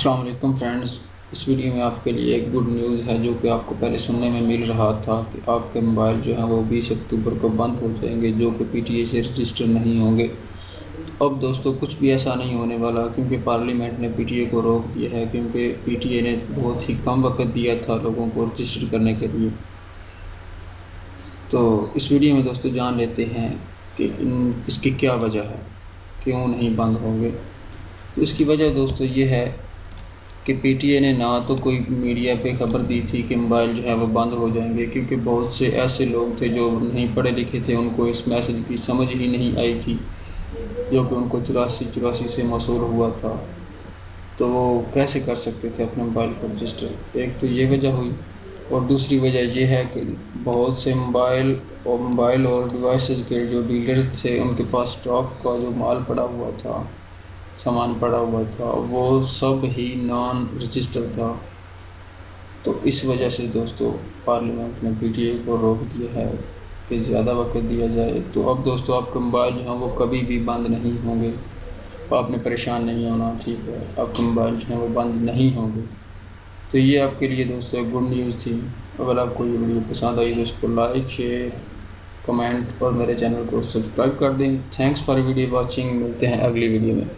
अस्सलाम वालेकुम फ्रेंड्स। इस वीडियो में आपके लिए एक गुड न्यूज़ है जो कि आपको पहले सुनने में मिल रहा था कि आपके मोबाइल जो हैं वो 20 अक्टूबर को बंद हो जाएंगे, जो कि पीटीए से रजिस्टर नहीं होंगे। तो अब दोस्तों कुछ भी ऐसा नहीं होने वाला, क्योंकि पार्लियामेंट ने पीटीए को रोक दिया है, क्योंकि पीटीए ने बहुत ही कम वक्त दिया था लोगों को रजिस्टर करने के लिए। तो इस वीडियो में दोस्तों जान लेते हैं कि इसकी क्या वजह है, क्यों नहीं बंद होंगे। तो इसकी वजह दोस्तों ये है कि पीटीए ने ना तो कोई मीडिया पे खबर दी थी कि मोबाइल जो है वो बंद हो जाएंगे, क्योंकि बहुत से ऐसे लोग थे जो नहीं पढ़े लिखे थे, उनको इस मैसेज की समझ ही नहीं आई थी, जो कि उनको चौरासी से मौसूल हुआ था। तो वो कैसे कर सकते थे अपने मोबाइल को रजिस्टर। एक तो ये वजह हुई, और दूसरी वजह ये है कि बहुत से मोबाइल और डिवाइसेस के जो डीलर्स थे, उनके पास स्टॉक का जो माल पड़ा हुआ था, सामान पड़ा हुआ था, वो सब ही नॉन रजिस्टर था। तो इस वजह से दोस्तों पार्लियामेंट ने पीटीए को रोक दिया है कि ज़्यादा वक्त दिया जाए। तो अब दोस्तों आपके मोबाइल जो हैं वो कभी भी बंद नहीं होंगे, तो आपने परेशान नहीं होना, ठीक है। आपके मोबाइल जो हैं वो बंद नहीं होंगे। तो ये आपके लिए दोस्तों एक गुड न्यूज़ थी। अगर आपको ये वीडियो पसंद आई तो इसको लाइक, शेयर, कमेंट और मेरे चैनल को सब्सक्राइब कर दें। Thanks for video watching. मिलते हैं अगली वीडियो में।